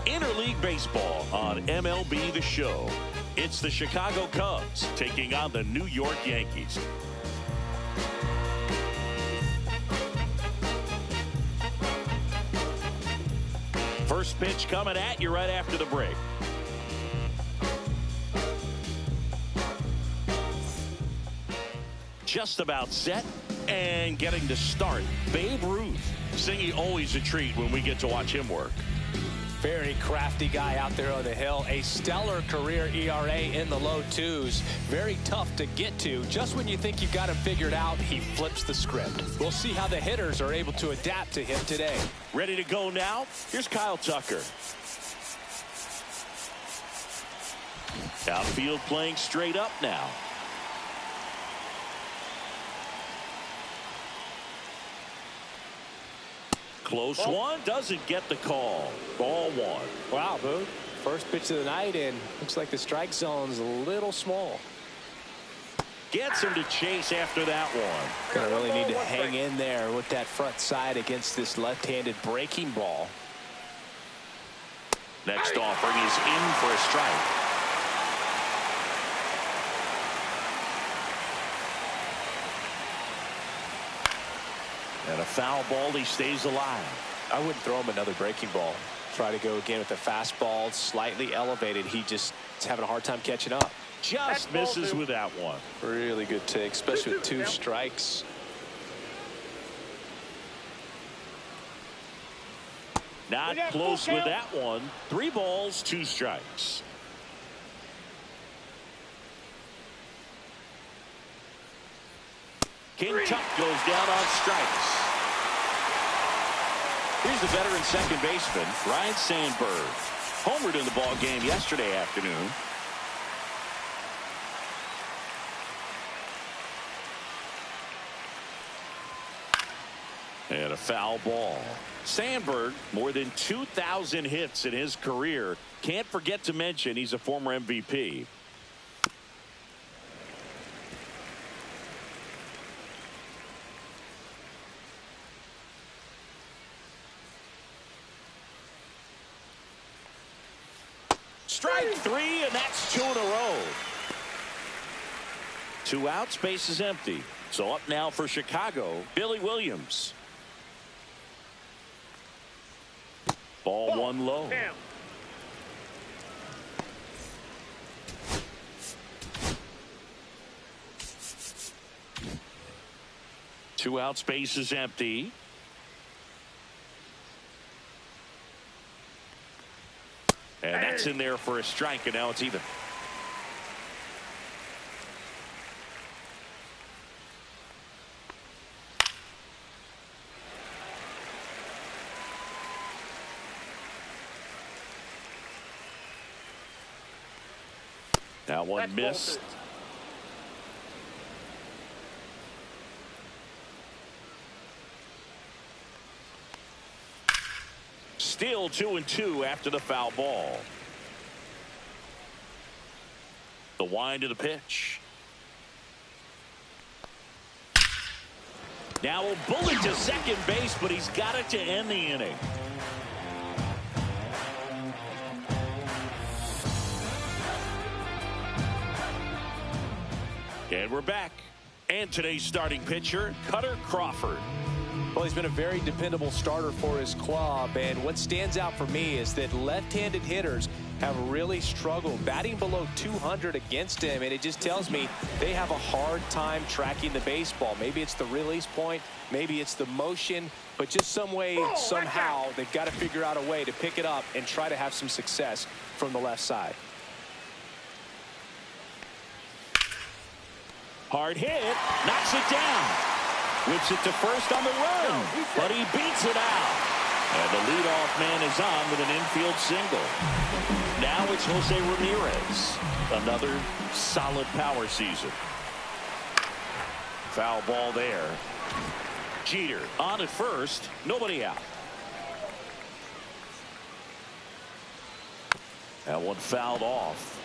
Interleague Baseball on MLB The Show. It's the Chicago Cubs taking on the New York Yankees. First pitch coming at you right after the break. Just about set and getting to start. Babe Ruth. Singy, always a treat when we get to watch him work. Very crafty guy out there on the hill. A stellar career ERA in the low twos. Very tough to get to. Just when you think you've got him figured out, he flips the script. We'll see how the hitters are able to adapt to him today. Ready to go now? Here's Kyle Tucker. Outfield playing straight up now. Close one, doesn't get the call. Ball one. Wow, Boo. First pitch of the night, and looks like the strike zone's a little small. Gets him to chase after that one. Gonna really need to hang in there with that front side against this left-handed breaking ball. Next offering is in for a strike. And a foul ball, he stays alive. I wouldn't throw him another breaking ball. Try to go again with the fastball, slightly elevated. He just is having a hard time catching up. Just misses with that one. Really good take, especially with two strikes. Not close with that one. 3 balls, 2 strikes. King Tuck goes down on strikes. Here's the veteran second baseman, Ryne Sandberg. Homered in the ball game yesterday afternoon. And a foul ball. Sandberg, more than 2,000 hits in his career. Can't forget to mention he's a former MVP. Strike 3, and that's 2 in a row. 2 outs, base is empty. So up now for Chicago, Billy Williams. Ball 1 low. Damn. Two outs, base is empty. And that's in there for a strike, and now it's even. That one missed. Still 2-2 after the foul ball. The wind of the pitch. Now a bullet to second base, but he's got it to end the inning. And we're back. And today's starting pitcher, Cutter Crawford. Well, he's been a very dependable starter for his club, and what stands out for me is that left-handed hitters have really struggled batting below 200 against him, and it just tells me they have a hard time tracking the baseball. Maybe it's the release point, maybe it's the motion, but just some way, somehow, they've got to figure out a way to pick it up and try to have some success from the left side. Hard hit, knocks it down. Whips it to first on the run, but he beats it out. And the leadoff man is on with an infield single. Now it's Jose Ramirez. Another solid power season. Foul ball there. Jeter on at first, nobody out. That one fouled off.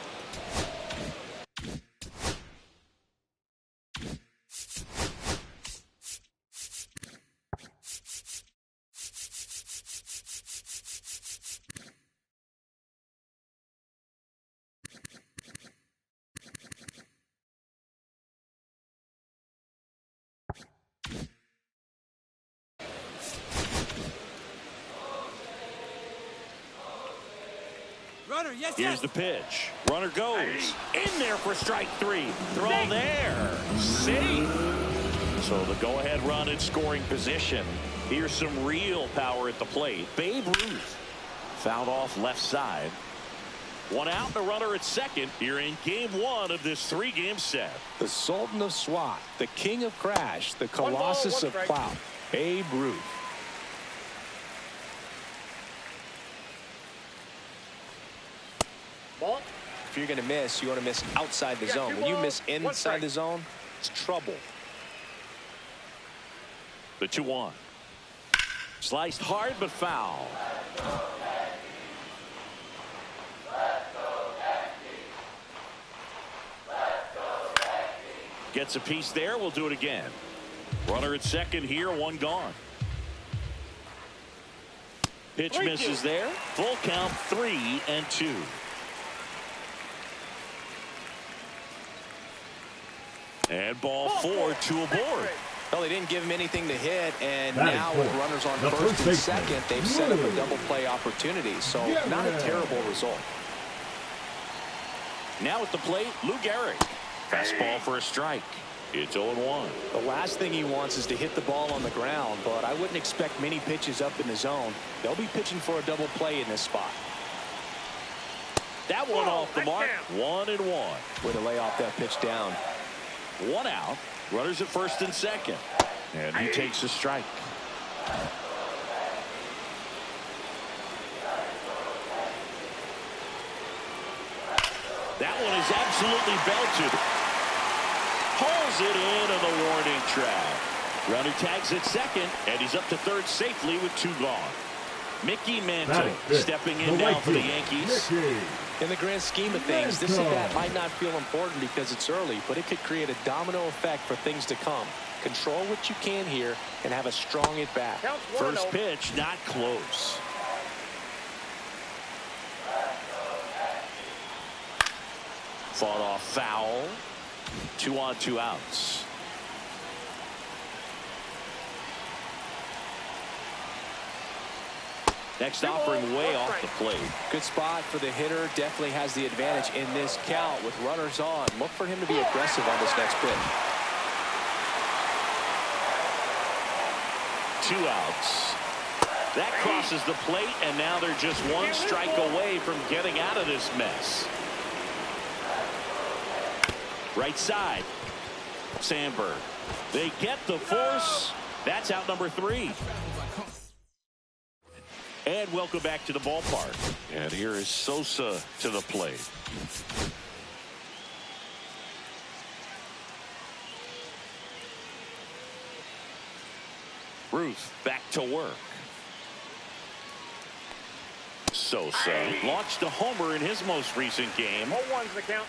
Runner, yes, Here's the pitch. Runner goes. In there for strike 3. Throw there. Safe. So the go-ahead run in scoring position. Here's some real power at the plate. Babe Ruth. Fouled off left side. 1 out and a runner at second here in game 1 of this 3-game set. The Sultan of SWAT, the King of Crash, the Colossus of Plow, Babe Ruth. Ball. If you're going to miss, you want to miss outside the zone. When you miss inside the zone, it's trouble. The 2-1. Sliced hard but foul. Gets a piece there. We'll do it again. Runner at second here. 1 gone. Pitch misses there. Full count 3-2. And ball 4, 2 aboard. Well, they didn't give him anything to hit, and now with runners on first and second, they've set up a double play opportunity. So not a terrible result. Now at the plate, Lou Gehrig. Fastball for a strike. It's 0-1. The last thing he wants is to hit the ball on the ground, but I wouldn't expect many pitches up in the zone. They'll be pitching for a double play in this spot. That one off the mark. 1-1. Way to lay off that pitch down. 1 out. Runners at first and second. And he takes a strike. That one is absolutely belted. Pulls it in on the warning track. Runner tags at second, and he's up to third safely with 2 gone. Mickey Mantle stepping in now for the Yankees. In the grand scheme of things, this at-bat might not feel important because it's early, but it could create a domino effect for things to come. Control what you can here and have a strong at-bat. First pitch, not close. Fought off foul. 2 on, 2 outs. Next offering way off the plate. Good spot for the hitter. Definitely has the advantage in this count with runners on. Look for him to be aggressive on this next pitch. 2 outs. That crosses the plate, and now they're just 1 strike away from getting out of this mess. Right side. Sandberg. They get the force. That's out number 3. And welcome back to the ballpark. And here is Sosa to the plate. Ruth back to work. Sosa launched a homer in his most recent game. 0-1's the count.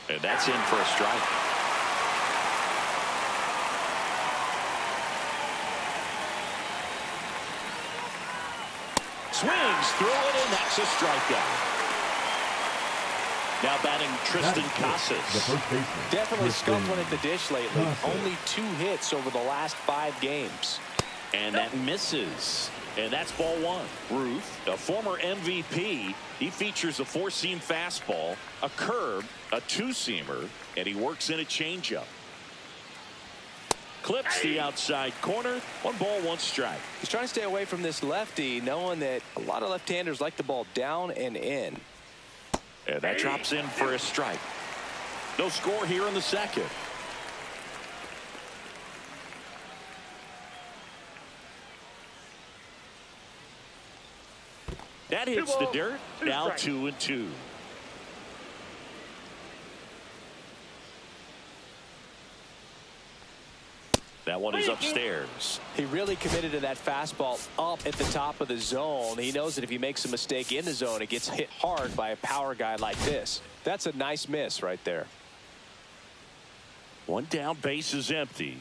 And that's in for a strike. Swings through it, and that's a strikeout. Now batting Tristan Casas. Definitely scuffling at the dish lately. Only 2 hits over the last 5 games. And that misses. And that's ball 1. Ruth, a former MVP, he features a 4-seam fastball, a curve, a 2-seamer, and he works in a changeup. Clips the outside corner. 1 ball, 1 strike. He's trying to stay away from this lefty, knowing that a lot of left-handers like the ball down and in. And that drops in for a strike. No score here in the second. That hits the dirt. Now 2-2. That one is upstairs. He really committed to that fastball up at the top of the zone. He knows that if he makes a mistake in the zone, it gets hit hard by a power guy like this. That's a nice miss right there. 1 down, base is empty.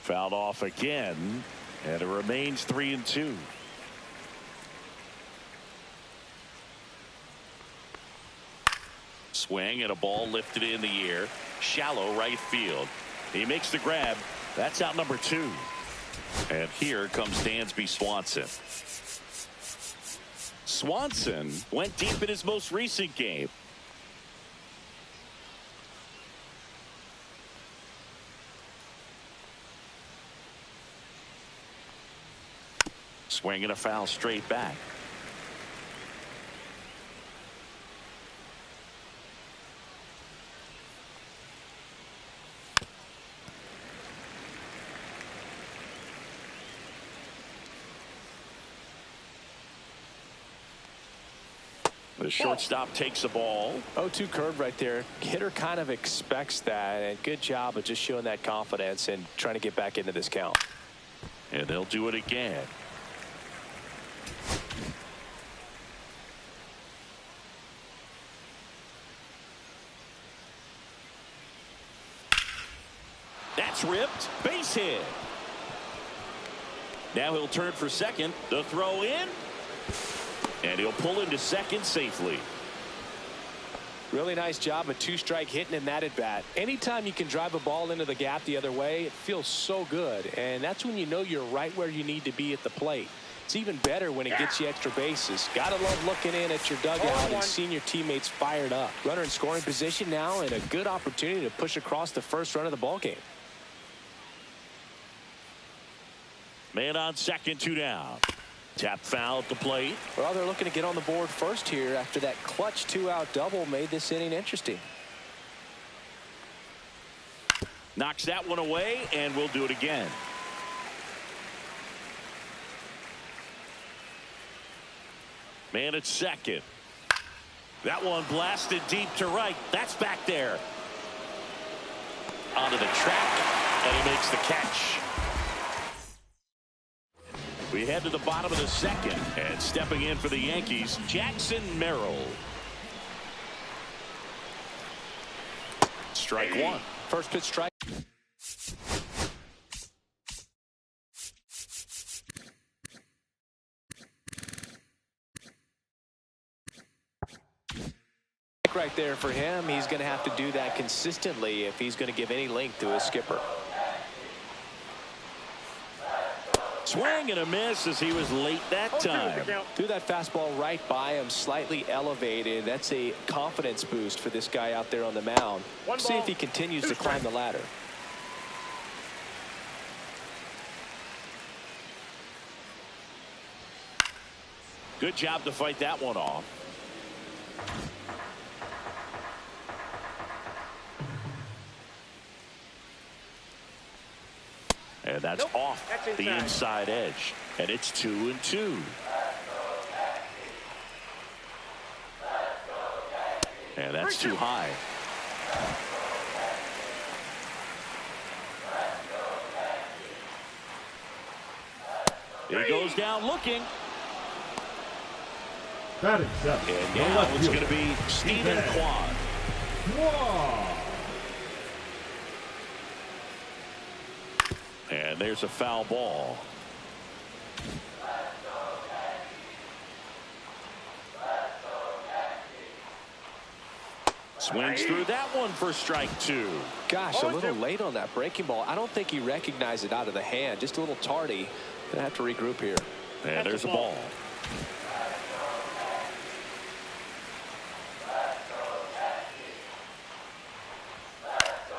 Fouled off again, and it remains 3-2. Swing and a ball lifted in the air. Shallow right field. He makes the grab. That's out number 2. And here comes Dansby Swanson. Swanson went deep in his most recent game. Swinging a foul straight back. The shortstop takes the ball. 0-2 curve right there. Hitter kind of expects that, and good job of just showing that confidence and trying to get back into this count. And they'll do it again. That's ripped. Base hit. Now he'll turn for second. The throw in. And he'll pull into second safely. Really nice job of 2-strike hitting in that at bat. Anytime you can drive a ball into the gap the other way, it feels so good. And that's when you know you're right where you need to be at the plate. It's even better when it gets you extra bases. Gotta love looking in at your dugout and seeing your teammates fired up. Runner in scoring position now, and a good opportunity to push across the first run of the ball game. Man on second, 2 down. Tap foul at the plate. Well, they're looking to get on the board first here after that clutch 2-out double made this inning interesting. Knocks that one away, and we'll do it again. Man at second. That one blasted deep to right. That's back there. Onto the track, and he makes the catch. We head to the bottom of the second, and stepping in for the Yankees, Jackson Merrill. Strike one. First pitch strike. Right there for him. He's going to have to do that consistently if he's going to give any length to his skipper. Swing and a miss as he was late that time. Threw that fastball right by him, slightly elevated. That's a confidence boost for this guy out there on the mound. See if he continues to climb the ladder. Good job to fight that one off. And that's off the inside edge. And it's 2-2. And that's too high. He goes down looking. Batting seven. And now it's going to be Stephen Kwan. And there's a foul ball. Swings through that one for strike 2. Gosh, a little late on that breaking ball. I don't think he recognized it out of the hand. Just a little tardy. Gonna have to regroup here. And there's a ball.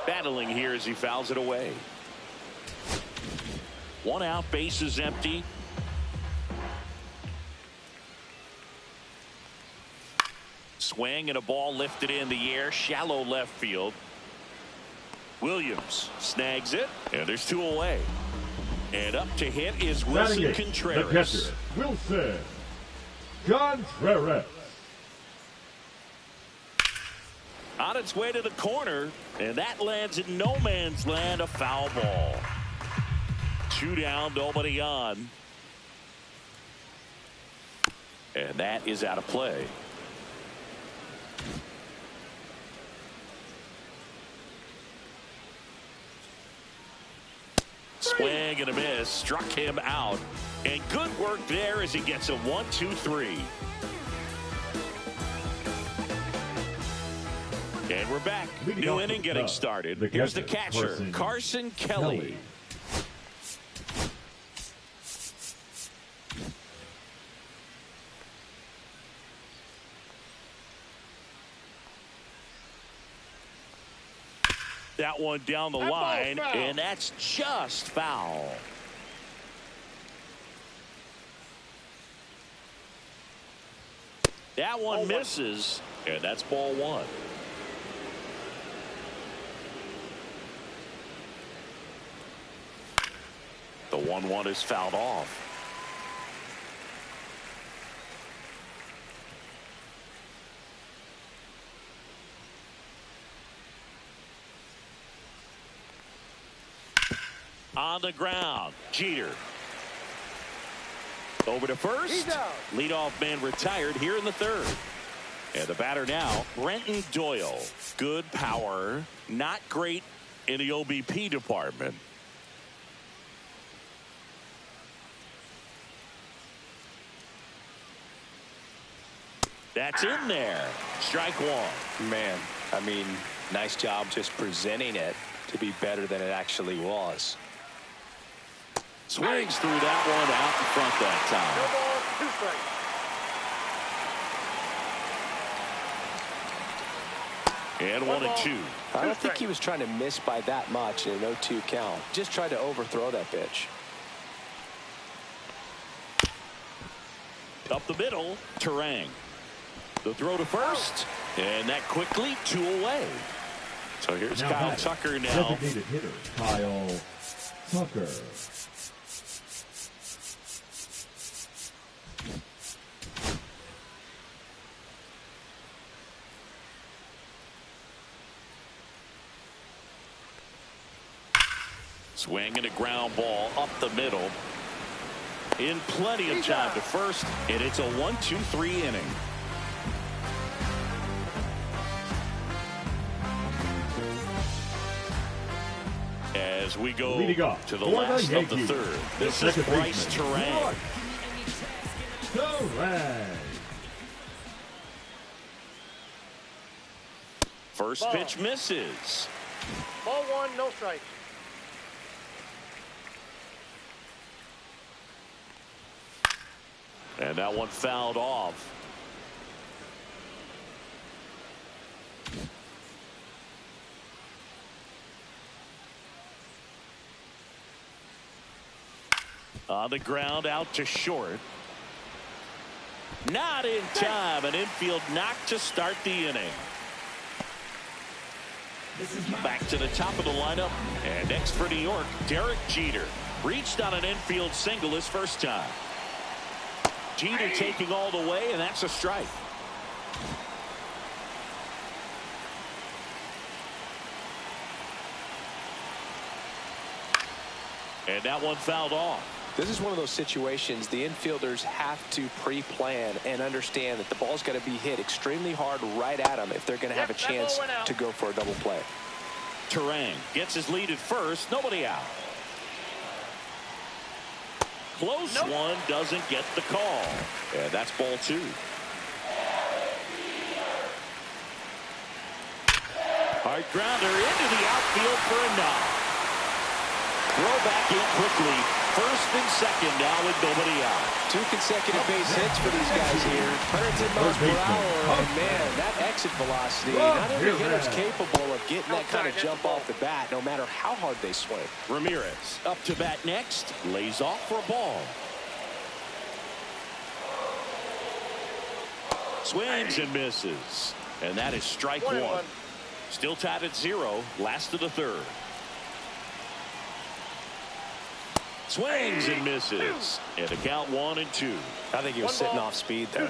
Battling here as he fouls it away. 1 out, base is empty. Swing and a ball lifted in the air, shallow left field. Williams snags it, and there's 2 away. And up to hit is Wilson Contreras. The catcher, Wilson Contreras. On its way to the corner, and that lands in no man's land, a foul ball. 2 down, nobody on. And that is out of play. Swing and a miss, struck him out. And good work there as he gets a 1-2-3. And we're back. New inning getting started. Here's the catcher, Carson Kelly. That one down the line, and that's just foul. That one misses, and that's ball one. The 1-1 is fouled off. On the ground, Jeter. Over to first. Leadoff man retired here in the third. And the batter now, Brenton Doyle. Good power, not great in the OBP department. That's in there. Strike one. Man, I mean, nice job just presenting it to be better than it actually was. Swings through that one out in front that time. And 1-2. I don't think he was trying to miss by that much in an 0-2 count. Just tried to overthrow that pitch. Up the middle, Terang. The throw to first, and that quickly 2 away. So here's Kyle Tucker now. Designated hitter, Kyle Tucker. Swinging a ground ball up the middle. In plenty of time to first, and it's a 1-2-3 inning. As we go to the last of the third. This is Bryce Terang. First pitch misses. Ball one, no strike. And that one fouled off. On the ground, out to short. Not in time. An infield knock to start the inning. Back to the top of the lineup. And next for New York, Derek Jeter. Reached on an infield single his first time. Jeter taking all the way, and that's a strike. And that one fouled off. This is one of those situations the infielders have to pre-plan and understand that the ball's got to be hit extremely hard right at them if they're going to have a chance to go for a double play. Terang gets his lead at first. Nobody out. Close one, doesn't get the call. And that's ball two. Hard grounder into the outfield for a knock. Throw back in quickly. First and second now with nobody out. 2 consecutive base hits for these guys here. 110 miles per hour. And man, that exit velocity. Not every hitter's capable of getting that kind of jump off the bat, no matter how hard they swing. Ramirez up to bat next. Lays off for a ball. Swings and misses. And that is strike one. Still tied at 0. Last of the third. Swings and misses. And the count 1-2. I think he was sitting off speed there.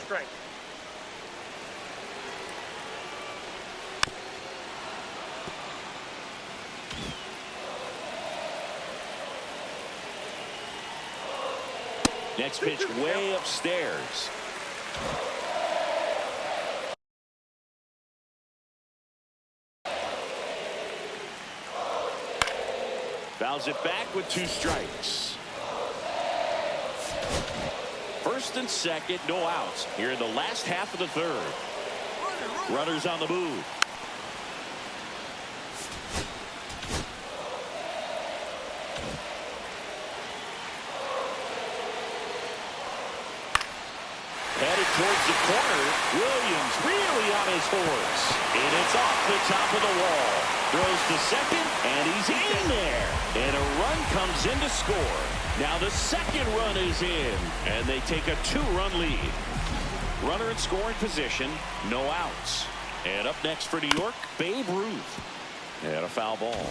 Next pitch way upstairs. Fouls it back with 2 strikes. First and second, no outs here in the last half of the third. Runners on the move. Headed towards the corner. Williams really on his horse. And it's off the top of the wall. Throws to second, and he's in there. And a run comes in to score. Now the second run is in, and they take a 2-run lead. Runner in scoring position, no outs. And up next for New York, Babe Ruth. And a foul ball.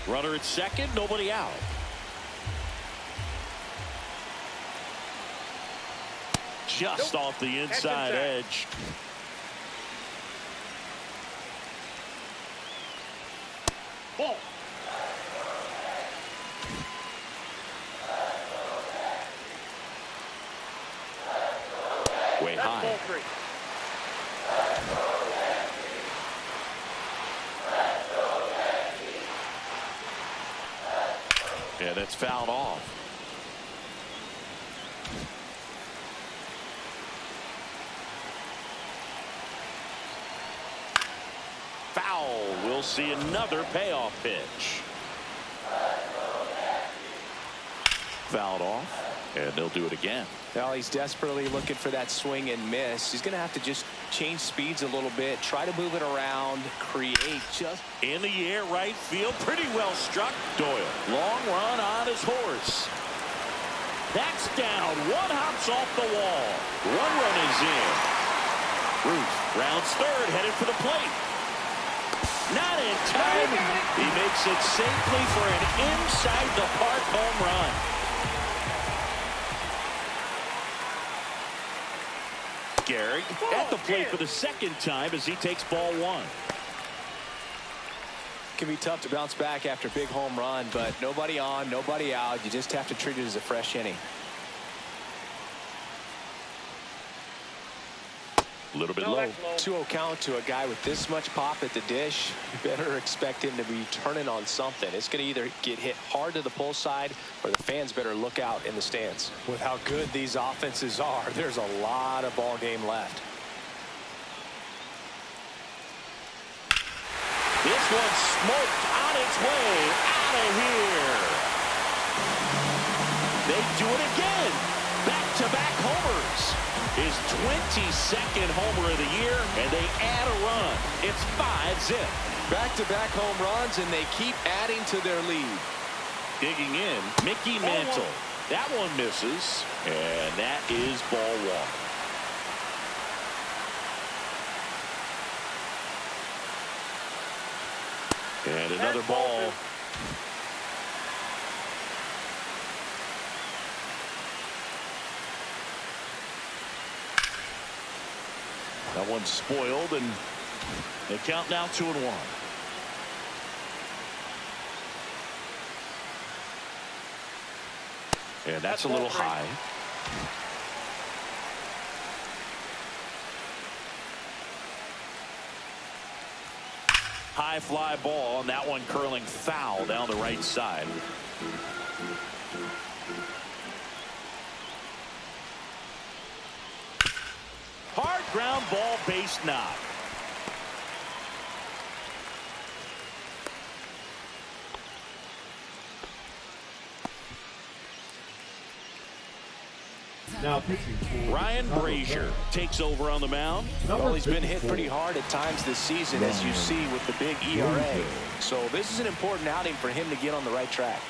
Runner at second, nobody out. Just off the inside edge. Ball. Way high. Ball 3. And it's fouled off. Foul. We'll see another payoff pitch. Fouled off, and they'll do it again. Well, he's desperately looking for that swing and miss. He's going to have to just change speeds a little bit, try to move it around, create just in the air, right field, pretty well struck. Doyle, long run on his horse. That's down. One hops off the wall. One run is in. Ruth rounds third, headed for the plate. Not in time. He makes it safely for an inside the park home run. Gehrig at the plate for the second time as he takes ball 1. Can be tough to bounce back after a big home run, but nobody on, nobody out. You just have to treat it as a fresh inning. A little bit low. 2-0 count to a guy with this much pop at the dish. You better expect him to be turning on something. It's going to either get hit hard to the pull side, or the fans better look out in the stands. With how good these offenses are, there's a lot of ball game left. This one's smoked on its way out of here. They do it again. Back-to-back homers. His 22nd homer of the year, and they add a run. It's 5-zip. Back-to-back home runs, and they keep adding to their lead. Digging in, Mickey Mantle. That one misses, and that is ball 1. And another ball. That one's spoiled, and they count now 2-1. And that's a little high. High fly ball, and that one curling foul down the right side. Hard ground ball, base knock. Now pitching for Ryan Brazier takes over on the mound. Well, he's been hit pretty hard at times this season, as you see with the big ERA. So this is an important outing for him to get on the right track.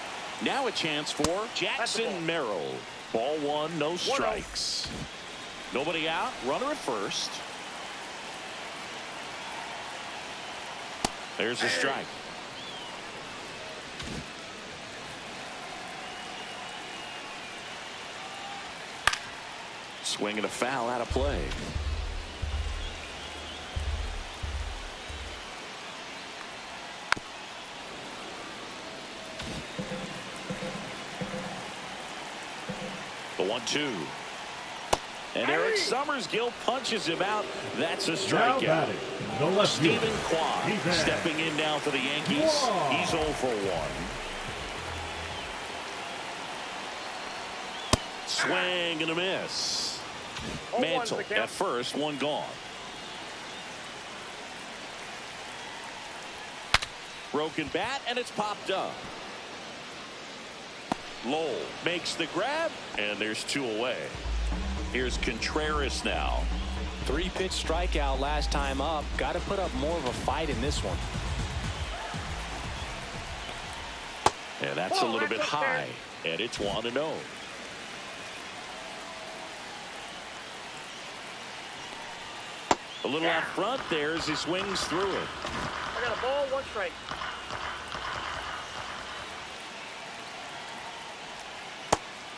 Now a chance for Jackson Merrill. Ball 1, no strikes. Nobody out, runner at first. There's a strike. Swing and a foul out of play. The 1-2. And Eric Summersgill punches him out. That's a strikeout. Stephen Kwan stepping in now for the Yankees. He's 0 for 1. Swing and a miss. Mantle at first, one gone. Broken bat, and it's popped up. Lowell makes the grab, and there's 2 away. Here's Contreras now. 3-pitch strikeout last time up. Got to put up more of a fight in this one. And that's a little bit high. And it's 1-0. A little out front there as he swings through it. I got a ball, 1 strike.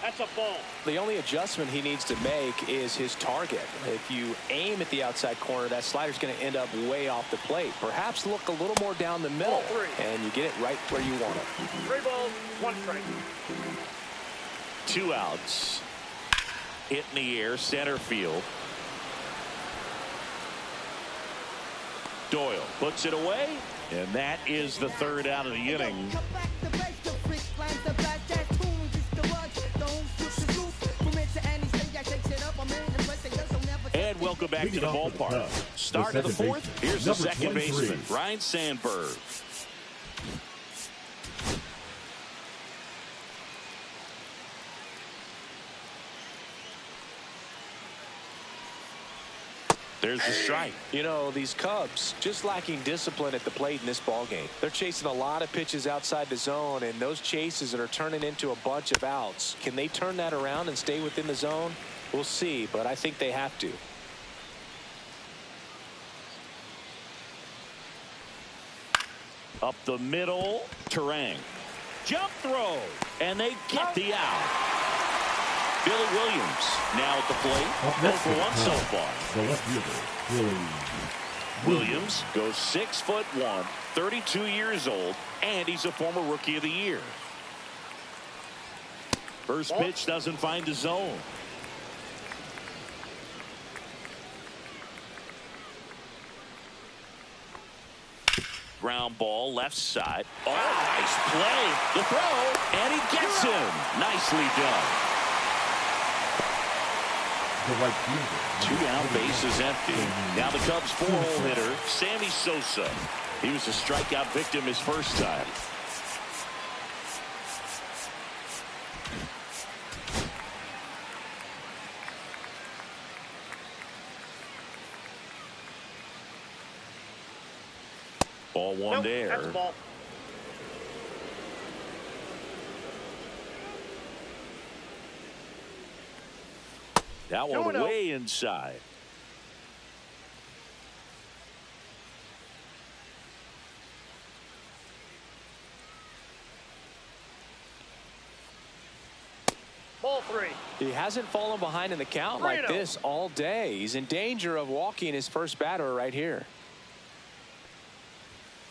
That's a ball. The only adjustment he needs to make is his target. If you aim at the outside corner, that slider's going to end up way off the plate. Perhaps look a little more down the middle, and you get it right where you want it. 3 balls, 1 strike. 2 outs. Hit in the air, center field. Doyle puts it away, and that is the 3rd out of the inning. And welcome back to the ballpark. Start of the 4th. Here's the second baseman, Ryne Sandberg. There's the strike. You know, these Cubs just lacking discipline at the plate in this ballgame. They're chasing a lot of pitches outside the zone, and those chases are turning into a bunch of outs. Can they turn that around and stay within the zone? We'll see, but I think they have to. Up the middle, Turang. Jump throw, and they get the out. Billy Williams now at the plate. 0 for 1 so far. The left fielder, Billy Williams goes 6'1", 32 years old, and he's a former Rookie of the Year. First pitch doesn't find the zone. Ground ball left side. Oh, nice play. The throw, and he gets him. Nicely done. the right fielder. 2 down, bases empty. Now the Cubs' 4-hole hitter, Sammy Sosa. He was a strikeout victim his first time. Ball one there. That's a ball. That one way inside. Ball 3. He hasn't fallen behind in the count like this all day. He's in danger of walking his first batter right here.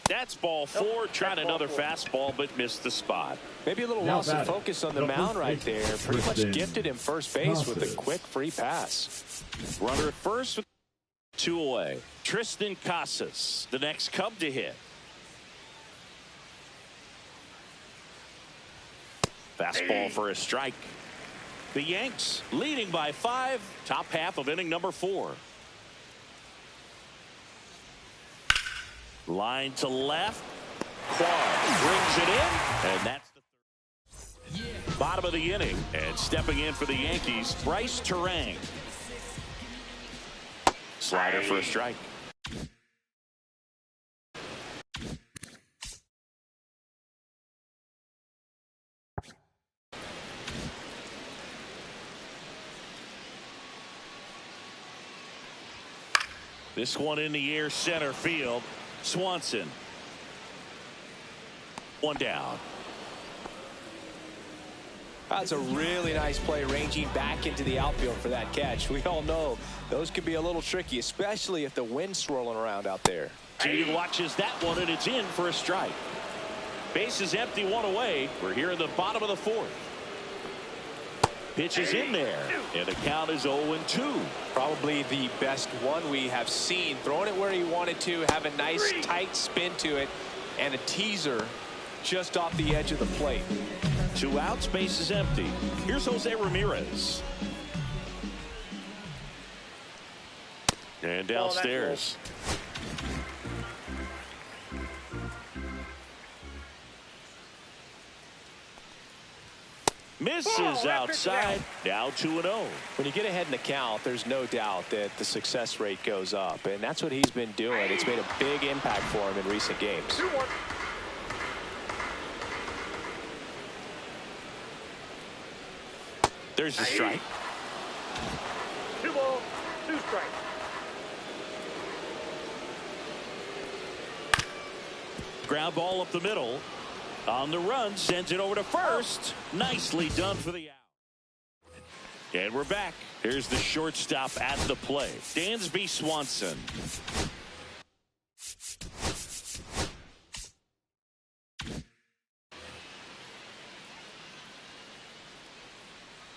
That's ball 4. Trying another fastball, but missed the spot. Maybe a little loss of focus on the mound right there. Pretty much gifted him first base with a quick free pass. Runner at first with 2 away. Tristan Casas, the next Cub to hit. Fastball for a strike. The Yanks leading by 5. Top half of inning number 4. Line to left. Quad brings it in, and that's the bottom of the inning. And stepping in for the Yankees, Bryce Turang. Slider for a strike. This one in the air, center field. Swanson. 1 down. That's a really nice play, ranging back into the outfield for that catch. We all know those could be a little tricky, especially if the wind's swirling around out there. He watches that one, and it's in for a strike. Base is empty, 1 away. We're here in the bottom of the 4th. Pitch is in there, and the count is 0-2. Probably the best one we have seen. Throwing it where he wanted to, have a nice tight spin to it, and a teaser just off the edge of the plate. 2 outs, base is empty. Here's Jose Ramirez. And downstairs. Misses outside. Now 2-0. When you get ahead in the count, there's no doubt that the success rate goes up, and that's what he's been doing. It's made a big impact for him in recent games. 2-1. There's the strike. 2 balls, 2 strikes. Ground ball up the middle. On the run, sends it over to first. Nicely done for the out. And we're back. Here's the shortstop at the play. Dansby Swanson.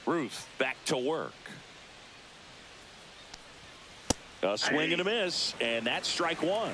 Ruth back to work. A swing and a miss, and that's strike one.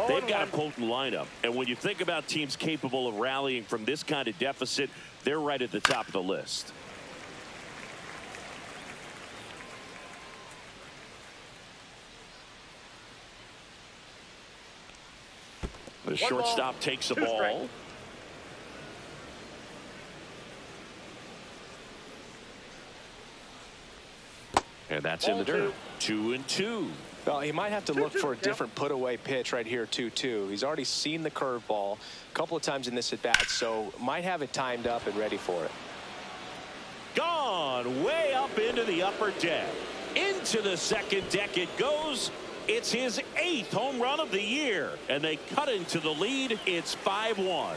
They've got a potent lineup, and when you think about teams capable of rallying from this kind of deficit, they're right at the top of the list. The shortstop takes the ball. And that's in the dirt. 2-2. Well, he might have to look for a different put-away pitch right here, 2-2. He's already seen the curveball a couple of times in this at-bat, so might have it timed up and ready for it. Gone way up into the upper deck. Into the second deck it goes. It's his 8th home run of the year, and they cut into the lead. It's 5-1.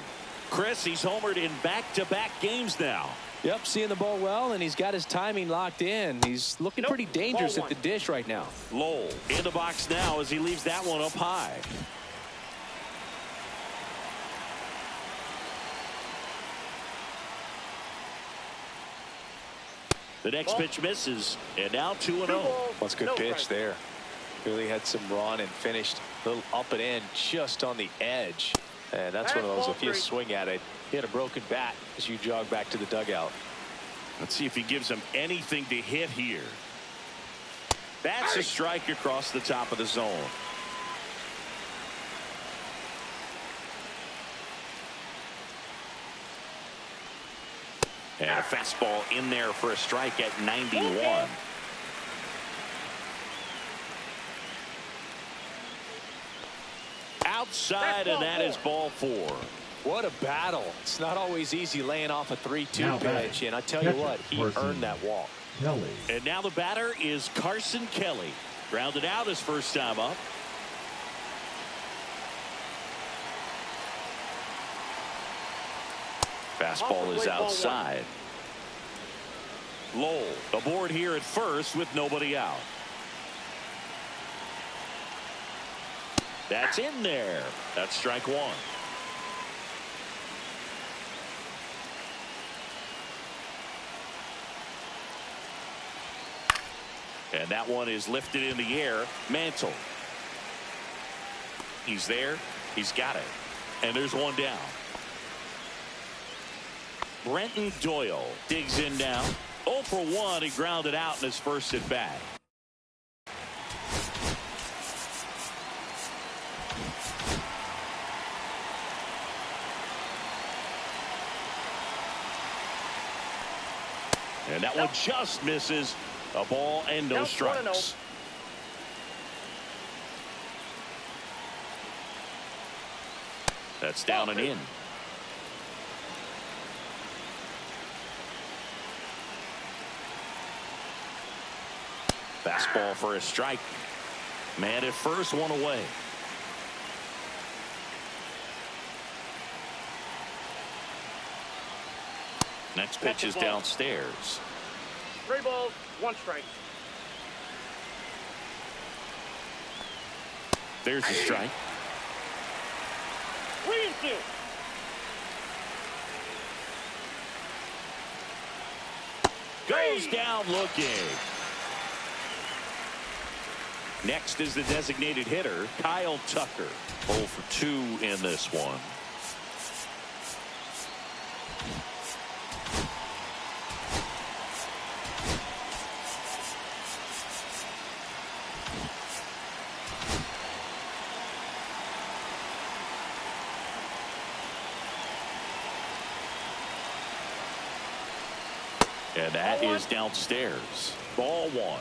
Chris, he's homered in back-to-back games now. Yep, seeing the ball well, and he's got his timing locked in. He's looking pretty dangerous at the dish right now. Lowell in the box now as he leaves that one up high. The next pitch misses, and now 2-0. That's a good pitch there. Really had some run and finished a little up and in just on the edge. And that's one of those, if you swing at it, he had a broken bat as you jog back to the dugout. Let's see if he gives him anything to hit here. That's a strike across the top of the zone. And a fastball in there for a strike at 91. Outside, and that is ball 4. What a battle. It's not always easy laying off a 3-2 pitch, and I tell you what, he earned that walk. Kelly. And now the batter is Carson Kelly. Grounded out his first time up. Fastball is outside. Lowell aboard here at first with nobody out. That's in there. That's strike 1. And that one is lifted in the air. Mantle. He's there. He's got it. And there's one down. Brenton Doyle digs in now. 0 for 1. He grounded out in his first at bat. And that one just misses. A ball and no strikes. That's down and in. Fastball for a strike. Man at first, one away. Next pitch is downstairs. 3 balls, 1 strike. There's the strike. 3-2. Goes down looking. Next is the designated hitter, Kyle Tucker. 0 for 2 in this one. And that is downstairs. Ball 1.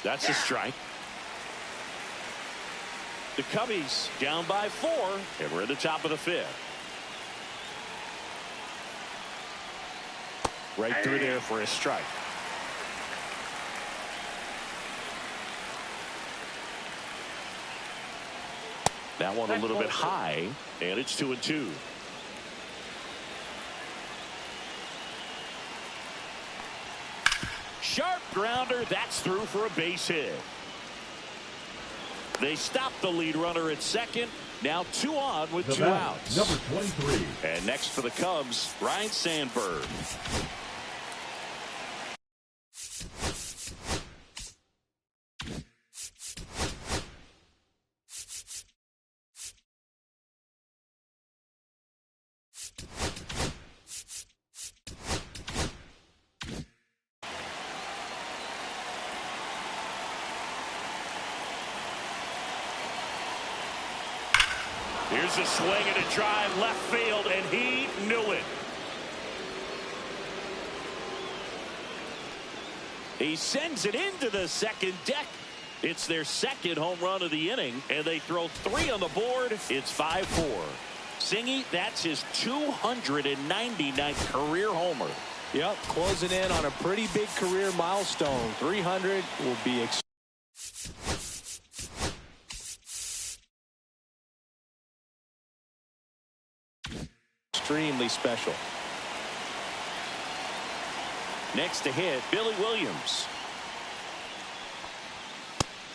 That's a strike. The Cubbies down by 4, and we're at the top of the 5th. Right through there for a strike. That one a little bit high, and it's 2-2. Sharp grounder. That's through for a base hit. They stop the lead runner at second. Now 2 on with 2 outs. Number 23. And next for the Cubs, Ryne Sandberg. Here's a swing and a drive left field, and he knew it. He sends it into the second deck. It's their second home run of the inning, and they throw 3 on the board. It's 5-4. Singy, that's his 299th career homer. Yep, closing in on a pretty big career milestone. 300 will be extremely special. Next to hit, Billy Williams.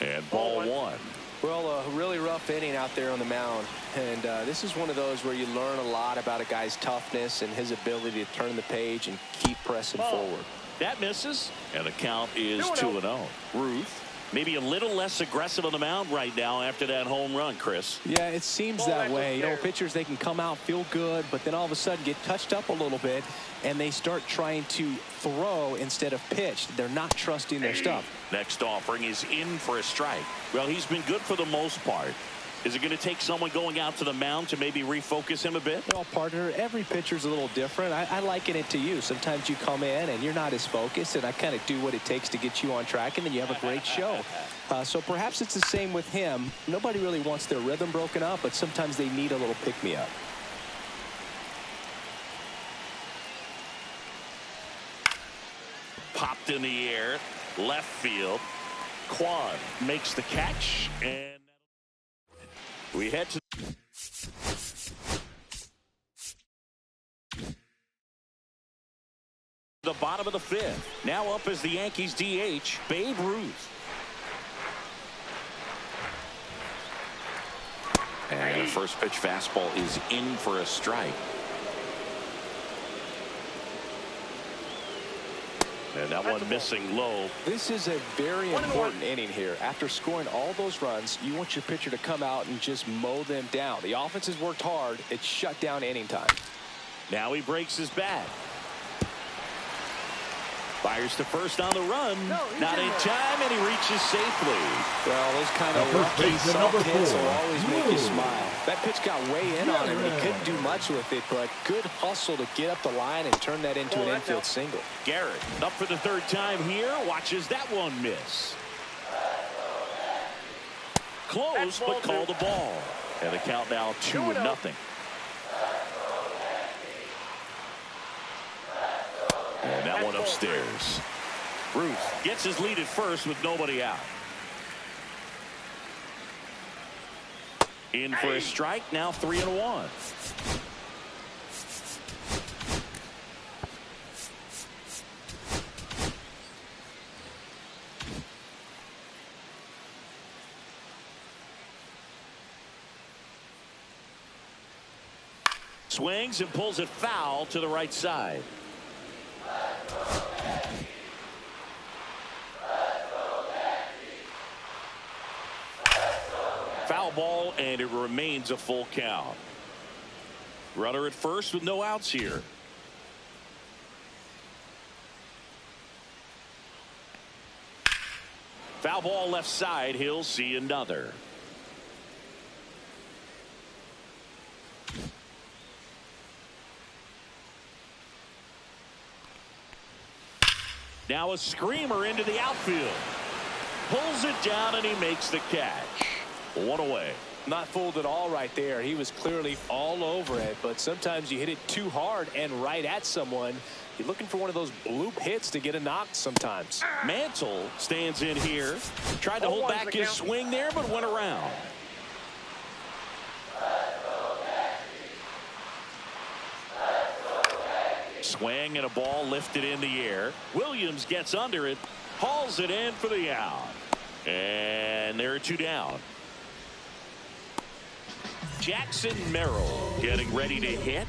And ball 1. Well, a really rough inning out there on the mound. And this is one of those where you learn a lot about a guy's toughness and his ability to turn the page and keep pressing forward. That misses, and the count is 2-0. Ruth, maybe a little less aggressive on the mound right now after that home run, Chris. Yeah, it seems that way. You know, pitchers, they can come out, feel good, but then all of a sudden get touched up a little bit, and they start trying to throw instead of pitch. They're not trusting their stuff. Next offering is in for a strike. Well, he's been good for the most part. Is it going to take someone going out to the mound to maybe refocus him a bit? Well, partner, every pitcher's a little different. I liken it to you. Sometimes you come in and you're not as focused, and I kind of do what it takes to get you on track, and then you have a great show. So perhaps it's the same with him. Nobody really wants their rhythm broken up, but sometimes they need a little pick-me-up. Popped in the air, left field. Quan makes the catch, and we head to the bottom of the 5th. Now up as the Yankees DH, Babe Ruth. And the first pitch fastball is in for a strike. And that one missing low. This is a very important inning here. After scoring all those runs, you want your pitcher to come out and just mow them down. The offense has worked hard. It's shut down inning time. Now he breaks his bat. Fires to first on the run. Not in time, and he reaches safely. Well, those kind of lucky soft hits will always make you smile. That pitch got way in on him. He couldn't do much with it, but good hustle to get up the line and turn that into an infield single. Garrett up for the 3rd time here. Watches that one miss. Close, but called the ball. And the count now 2-0. And that one upstairs. Ruth gets his lead at first with nobody out. In for a strike, now 3-1. Swings and pulls it foul to the right side. Foul ball, and it remains a full count. Runner at first with no outs here. Foul ball left side. He'll see another. Now a screamer into the outfield. Pulls it down and he makes the catch. One away. Not fooled at all right there. He was clearly all over it, but sometimes you hit it too hard and right at someone. You're looking for one of those bloop hits to get a knock sometimes. Mantle stands in here. Tried to hold back his swing there, but went around. Swing and a ball lifted in the air. Williams gets under it, hauls it in for the out. And there are two down. Jackson Merrill getting ready to hit.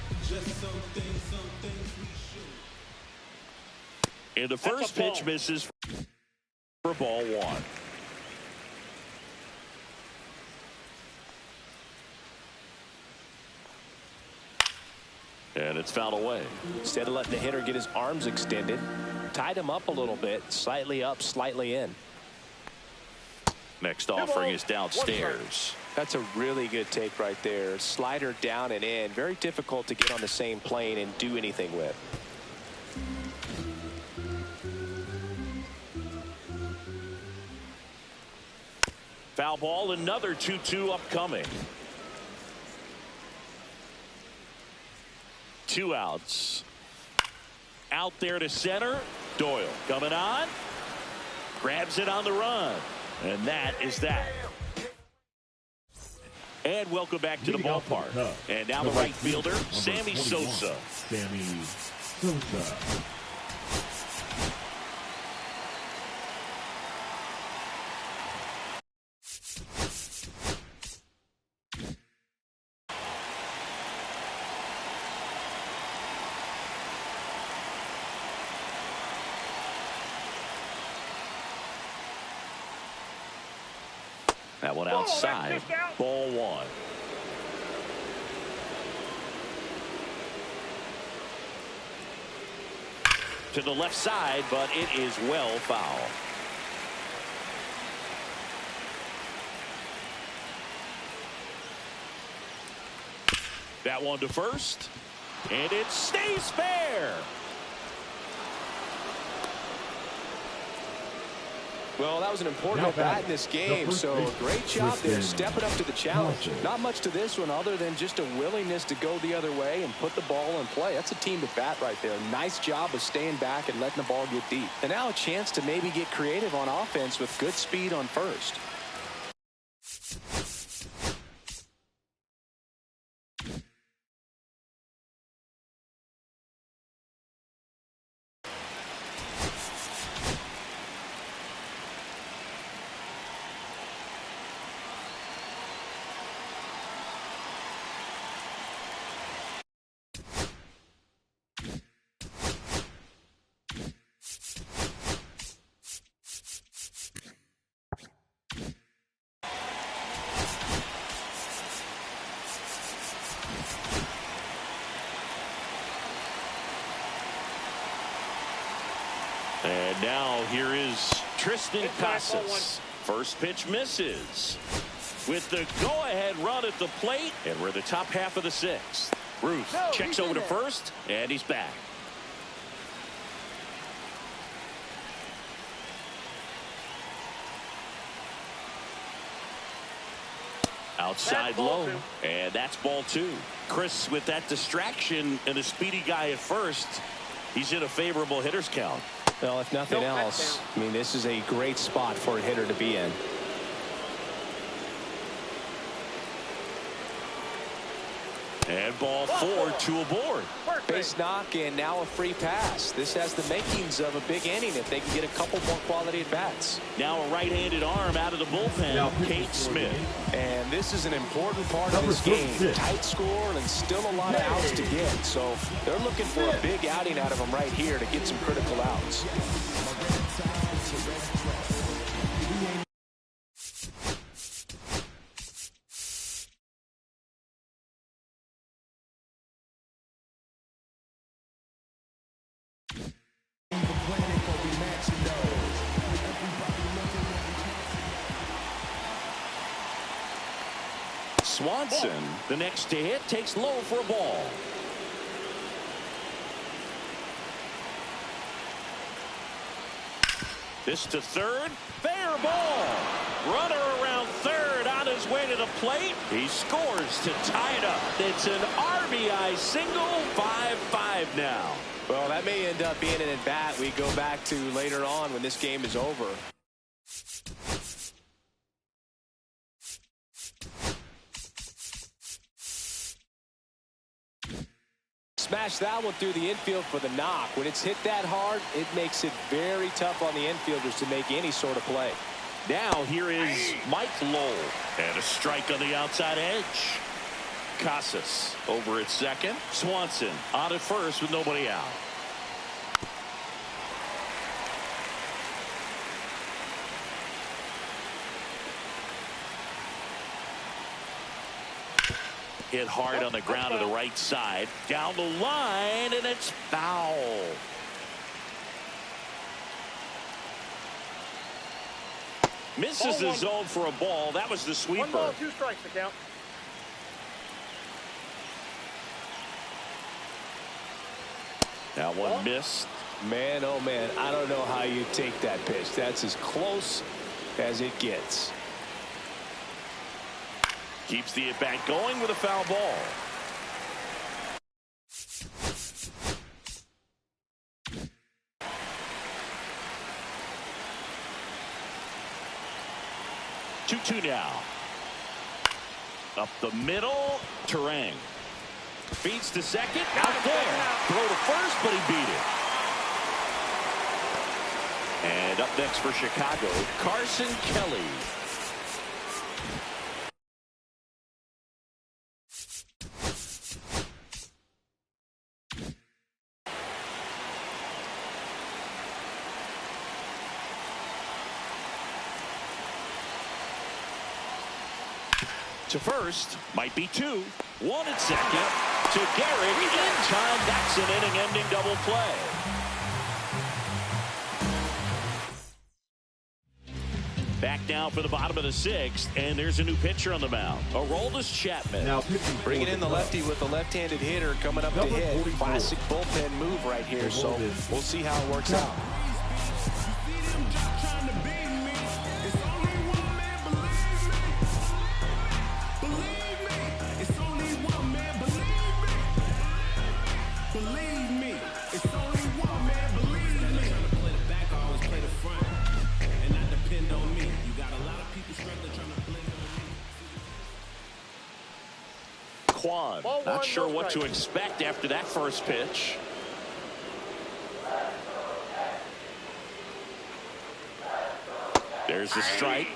And the first pitch misses for ball one. And it's fouled away. Instead of letting the hitter get his arms extended, tied him up a little bit, slightly up, slightly in. Next offering is downstairs. That's a really good take right there. Slider down and in. Very difficult to get on the same plane and do anything with. Foul ball, another 2-2 upcoming. Two outs. Out there to center. Doyle coming on. Grabs it on the run. And that is that. And welcome back to the ballpark. And now the right fielder, Sammy Sosa. Sammy Sosa. That one outside. Ball one. To the left side, but it is well foul. That one to first. And it stays fair. Well, that was an important at bat in this game, so a great job there stepping up to the challenge. Not much to this one other than just a willingness to go the other way and put the ball in play. That's a team at bat right there. Nice job of staying back and letting the ball get deep. And now a chance to maybe get creative on offense with good speed on first. And now here is Tristan Casas. First pitch misses. With the go-ahead run at the plate, and we're the top half of the sixth. Ruth checks over to first, and he's back. Outside low, and that's ball two. Chris, with that distraction and a speedy guy at first, he's in a favorable hitter's count. Well, if nothing else, I mean, this is a great spot for a hitter to be in. And And ball 4, 2 aboard. Base knock and now a free pass. This has the makings of a big inning if they can get a couple more quality at bats. Now a right-handed arm out of the bullpen, Kate Smith. And this is an important part of this game. Tight score and still a lot of outs to get. So they're looking for a big outing out of them right here to get some critical outs. Swanson, the next to hit, takes low for a ball. This to third, fair ball. Runner around third on his way to the plate. He scores to tie it up. It's an RBI single, 5-5 now. Well, that may end up being an at-bat we go back to later on when this game is over. Smash that one through the infield for the knock. When it's hit that hard, it makes it very tough on the infielders to make any sort of play. Now here is Mike Lowell. And a strike on the outside edge. Casas over at second. Swanson on at first with nobody out. Hit hard on the ground to the right side. Down the line, and it's foul. Misses the zone for a ball. That was the sweeper. 1 ball, 2 strikes to count. That one missed. Man, oh man, I don't know how you take that pitch. That's as close as it gets. Keeps the at-bat going with a foul ball. Two now. Up the middle, Terang. Feeds to second, out there. Throw to first, but he beat it. And up next for Chicago, Carson Kelly. To first, might be 2. 1 at second to Garrett in time. That's an inning-ending double play. Back now for the bottom of the 6th, and there's a new pitcher on the mound. Aroldis Chapman. Now Bringing in the lefty with the left-handed hitter coming up to hit. Classic bullpen move right here, so we'll see how it works out. Not sure what to expect after that first pitch. There's the strike.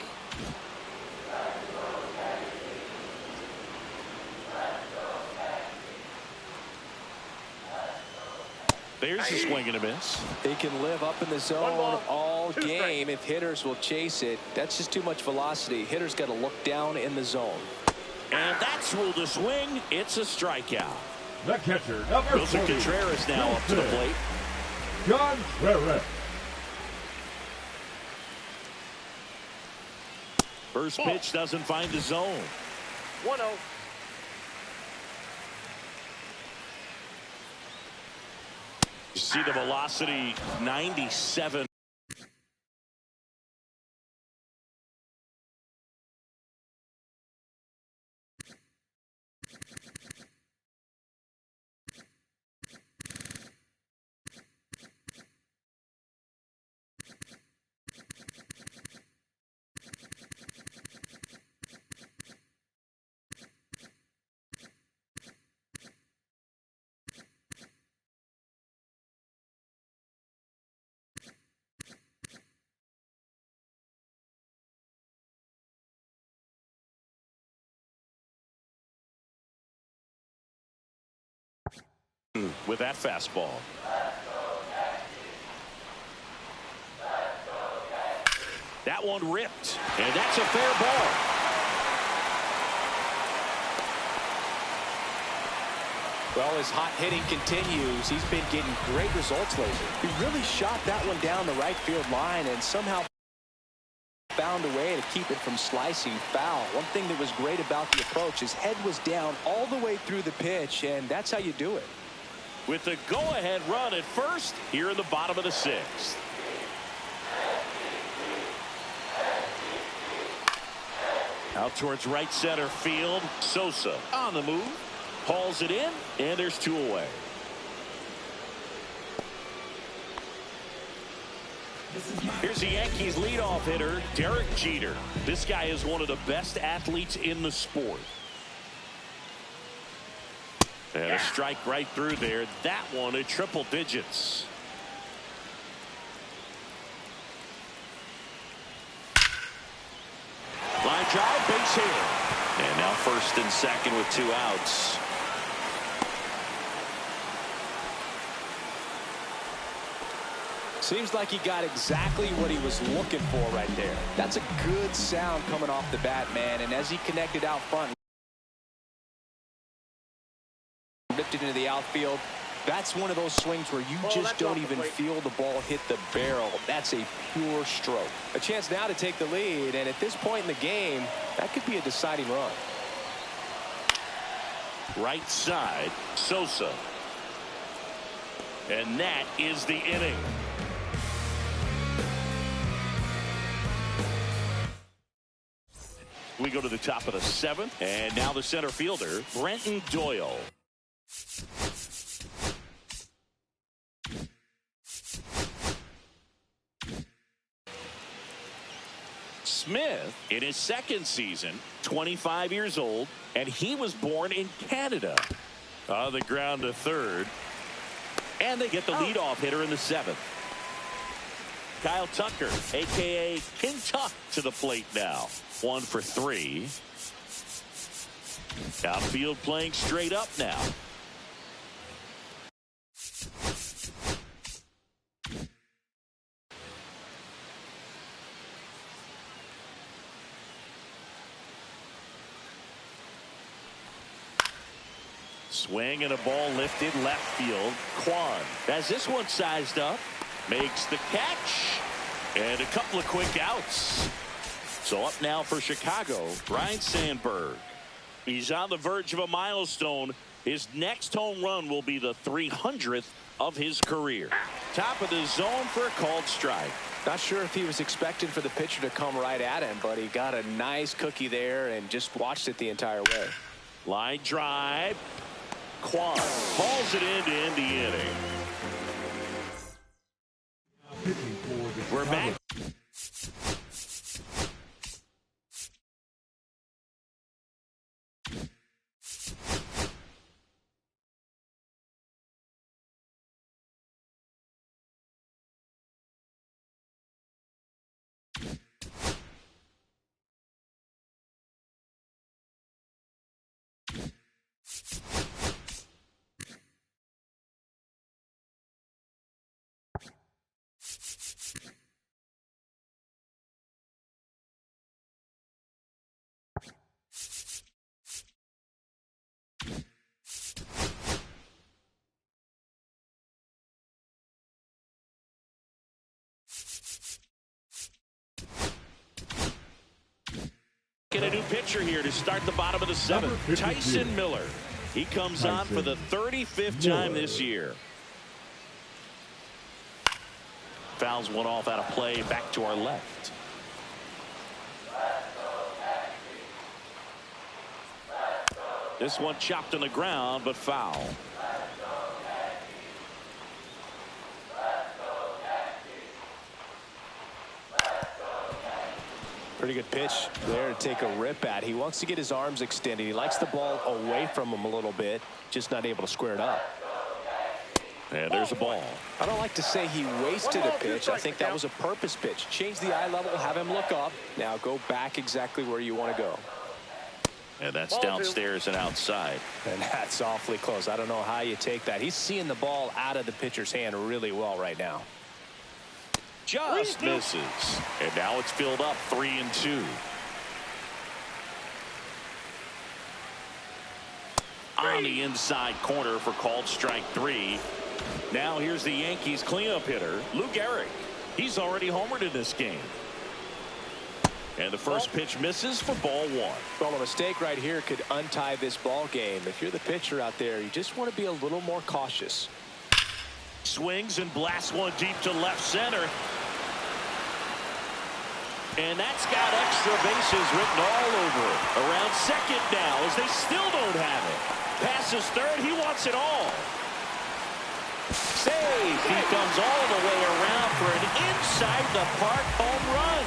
There's a swing and a miss. They can live up in the zone all game if hitters will chase it. That's just too much velocity. Hitters got to look down in the zone. And that's ruled a swing. It's a strikeout. The catcher, number 40. Contreras now up to the plate. Contreras. First pitch doesn't find the zone. 1-0. You see the velocity, 97. with that fastball. That one ripped, and that's a fair ball. Well, his hot hitting continues. He's been getting great results lately. He really shot that one down the right field line and somehow found a way to keep it from slicing foul. One thing that was great about the approach, his head was down all the way through the pitch, and that's how you do it. With the go-ahead run at first here in the bottom of the sixth. Out towards right center field. Sosa on the move. Hauls it in, and there's two away. Here's the Yankees leadoff hitter, Derek Jeter. This guy is one of the best athletes in the sport. And a strike right through there. That one at triple digits. Line drive, base hit. And now first and second with two outs. Seems like he got exactly what he was looking for right there. That's a good sound coming off the bat, man. And as he connected out front, lifted into the outfield, that's one of those swings where you just don't even feel the ball hit the barrel. That's a pure stroke. A chance now to take the lead, and at this point in the game, that could be a deciding run. Right side, Sosa. And that is the inning. We go to the top of the seventh, and now the center fielder, Brenton Doyle. Smith, in his second season, 25 years old, and he was born in Canada. On the ground to third. And they get the leadoff hitter in the seventh. Kyle Tucker, a.k.a. King Tuck, to the plate now. 1 for 3. Outfield playing straight up now. Swing and a ball lifted left field. Kwan has this one sized up. Makes the catch. And a couple of quick outs. So up now for Chicago, Ryne Sandberg. He's on the verge of a milestone. His next home run will be the 300th of his career. Top of the zone for a called strike. Not sure if he was expecting for the pitcher to come right at him, but he got a nice cookie there and just watched it the entire way. Line drive. Kwan hauls it in to end the inning. We're back. Get a new pitcher here to start the bottom of the seventh. Tyson Miller. He comes on for the 35th time this year. Fouls one off out of play back to our left. This one chopped on the ground, but foul. Pretty good pitch there to take a rip at. He wants to get his arms extended. He likes the ball away from him a little bit, just not able to square it up. And there's a ball. I don't like to say he wasted a pitch. I think that was a purpose pitch. Change the eye level, have him look up. Now go back exactly where you want to go. And that's Ball downstairs and outside. And that's awfully close. I don't know how you take that. He's seeing the ball out of the pitcher's hand really well right now. Just misses. And now it's filled up 3-2. On the inside corner for called strike 3. Now here's the Yankees cleanup hitter, Lou Gehrig. He's already homered in this game. And the first pitch misses for ball 1. Well, a mistake right here could untie this ball game. If you're the pitcher out there, you just want to be a little more cautious. Swings and blasts one deep to left center. And that's got extra bases written all over it. Around second now as they still don't have it. Passes third. He wants it all. Save. He comes all the way around for an inside the park home run.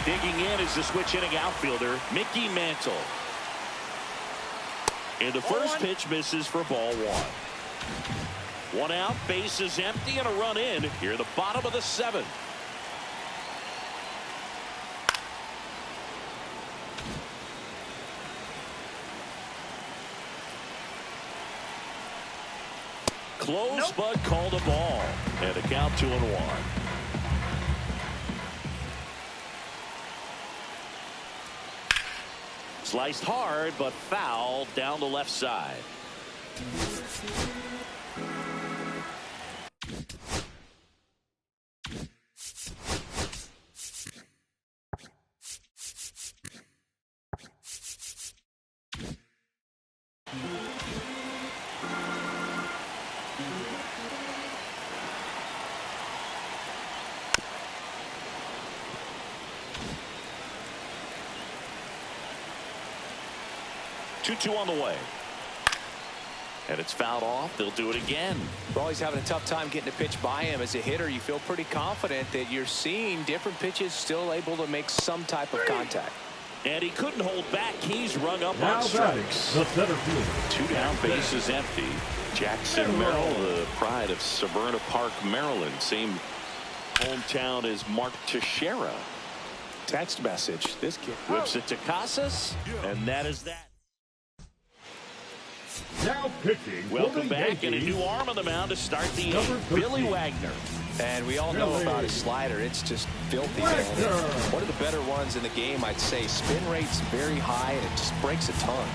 Digging in is the switch hitting outfielder, Mickey Mantle. And the first pitch misses for ball 1. One out, base is empty, and a run in here at the bottom of the 7th. Close, but called a ball. And the count 2-1. Sliced hard, but fouled down the left side. Two on the way. And it's fouled off. They'll do it again. Well, he's having a tough time getting a pitch by him. As a hitter, you feel pretty confident that you're seeing different pitches still able to make some type of contact. And he couldn't hold back. He's rung up Now on strikes. the center field. 2 down, base is empty. Jackson Merrill, the pride of Severna Park, Maryland. Same hometown as Mark Teixeira. Text message. This kid Whips it to Casas. And that is that. Now pitching. Welcome back, and a new arm on the mound to start the 8th. Billy Wagner. And we all know about his slider. It's just filthy, man. One of the better ones in the game, I'd say. Spin rate's very high, and it just breaks a ton.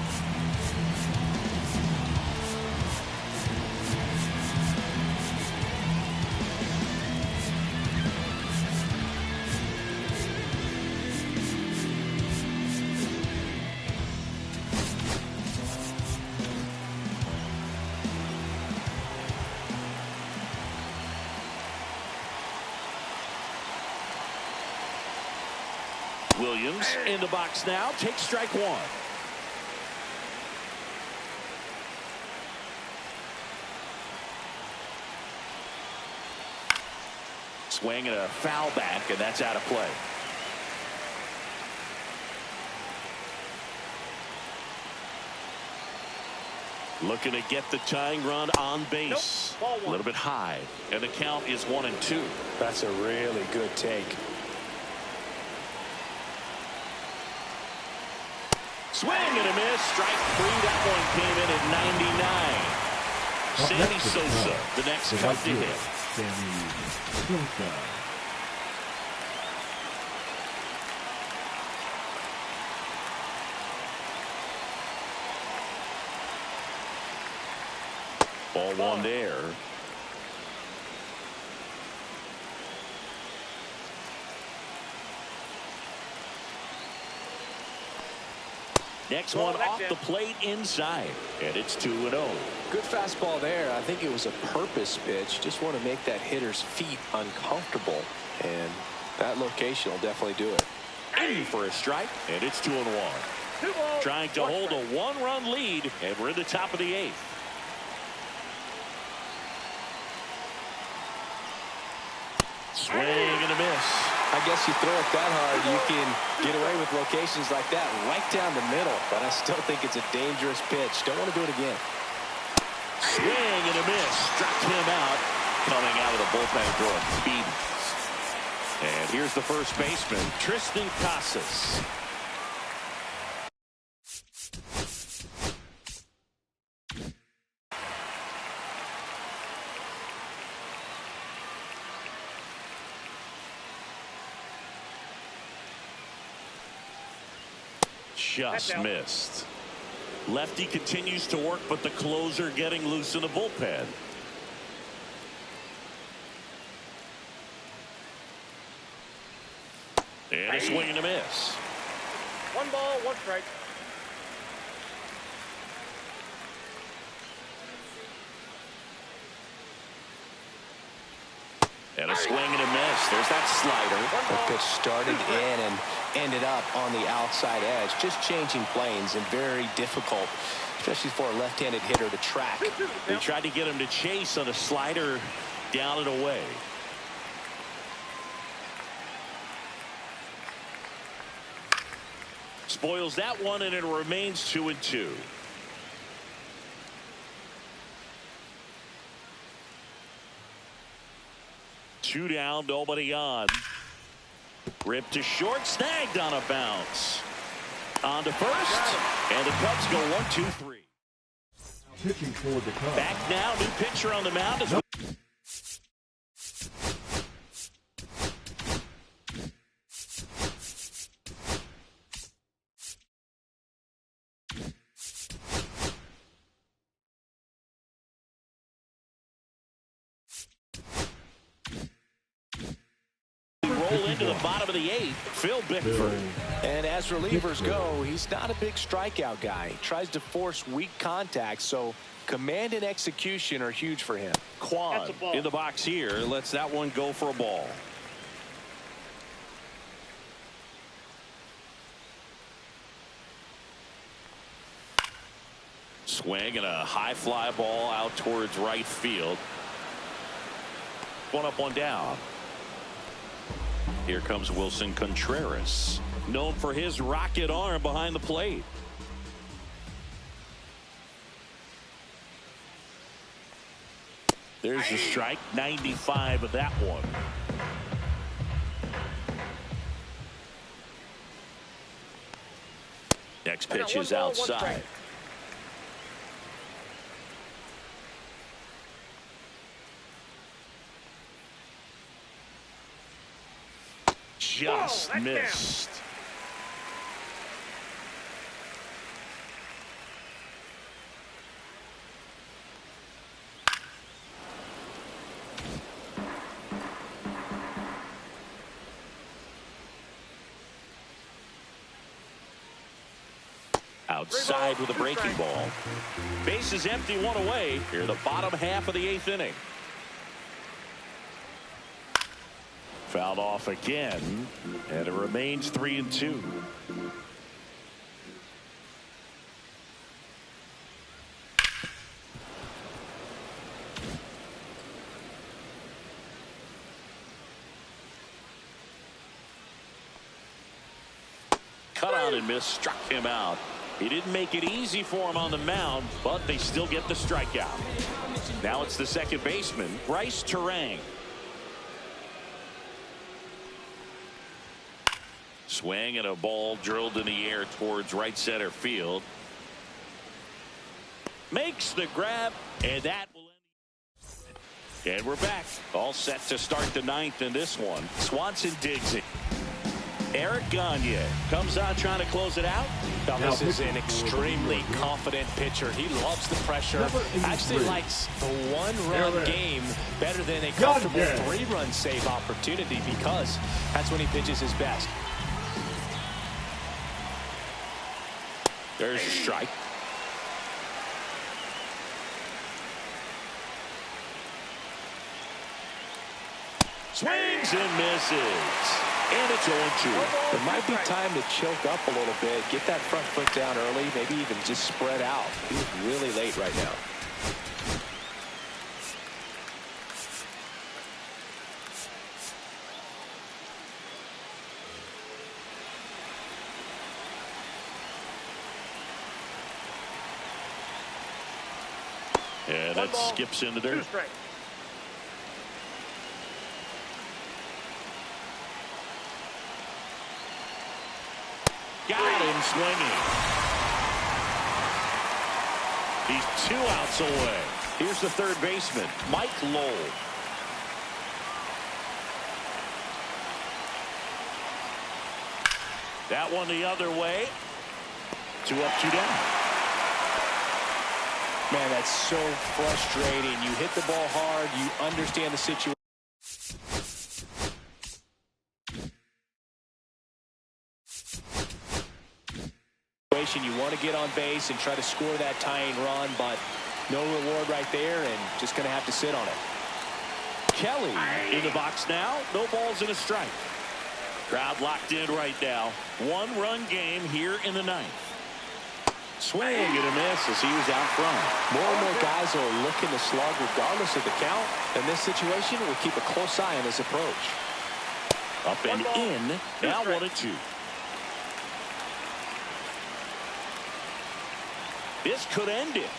Williams in the box now. Takes strike 1. Swing and a foul back, and that's out of play. Looking to get the tying run on base. A little bit high, and the count is 1-2. That's a really good take. Swing and a miss. Strike 3. That one came in at 99. Sammy Sosa, the next cut to hit. Sammy Sosa. Ball 1 there. Next one off the plate inside, and it's 2-0. Good fastball there. I think it was a purpose pitch. Just want to make that hitter's feet uncomfortable, and that location will definitely do it. In for a strike, and it's 2-1. Trying to hold a 1-run lead, and we're in the top of the 8th. Swing and a miss. I guess you throw it that hard, you can get away with locations like that right down the middle. But I still think it's a dangerous pitch. Don't want to do it again. Swing and a miss. Struck him out. Coming out of the bullpen throwing speed. And here's the first baseman, Tristan Casas. Just missed. Lefty continues to work, but the closer getting loose in the bullpen. And a swing and a miss. 1 ball, 1 strike. And a swing and a miss. There's that slider. The pitch started in and ended up on the outside edge. Just changing planes and very difficult, especially for a left-handed hitter to track. They tried to get him to chase on a slider down and away. Spoils that one, and it remains 2-2. Two down, nobody on. Ripped to short, snagged on a bounce. On to first, and the Cubs go 1-2-3. Pitching for the Cubs. Back now, new pitcher on the mound. Roll into the bottom of the 8th. Phil Bickford. And as relievers go, he's not a big strikeout guy. He tries to force weak contact, so command and execution are huge for him. Quan in the box here lets that one go for a ball. Swing and a high fly ball out towards right field. One up, one down. Here comes Wilson Contreras, known for his rocket arm behind the plate. There's a strike, 95 of that one. Next pitch is outside. Just missed. Outside with a breaking ball. Base is empty, one away. Here the bottom half of the 8th inning. Fouled off again, and it remains 3-2. Cut out and miss, struck him out. He didn't make it easy for him on the mound, but they still get the strikeout. Now it's the second baseman, Bryce Terang. Swing and a ball drilled in the air towards right center field. Makes the grab, and that will end. And we're back. All set to start the 9th in this one. Swanson digs it. Eric Gagne comes on trying to close it out. Now, this is an extremely confident pitcher. He loves the pressure. Actually likes the one-run game better than a comfortable 3-run save opportunity because that's when he pitches his best. There's a strike. Swings and misses. And it's 0-2. It might be time to choke up a little bit, get that front foot down early, maybe even just spread out. He's really late right now. And that skips into dirt. Got him swinging. He's 2 outs away. Here's the third baseman, Mike Lowell. That one the other way. 2 up, 2 down. Man, that's so frustrating. You hit the ball hard. You understand the situation. You want to get on base and try to score that tying run, but no reward right there, and just going to have to sit on it. Kelly in the box now. No balls and a strike. Crowd locked in right now. 1-run game here in the 9th. Swing and a miss as he was out front. More and more guys are looking to slug regardless of the count. In this situation, we'll keep a close eye on his approach. Up and in. Now 1-2. This could end it.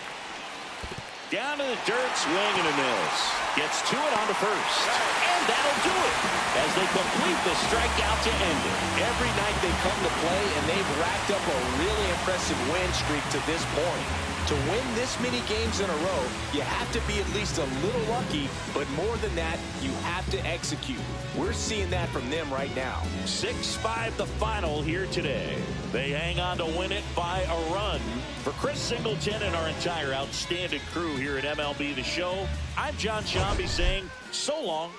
Down to the dirt, swing and a miss. Gets to it on the first. And that'll do it as they complete the strikeout to end it. Every night they come to play, and they've racked up a really impressive win streak to this point. To win this many games in a row, you have to be at least a little lucky, but more than that, you have to execute. We're seeing that from them right now. 6-5 the final here today. They hang on to win it by a run. For Chris Singleton and our entire outstanding crew here at MLB The Show, I'm John Shambi saying so long.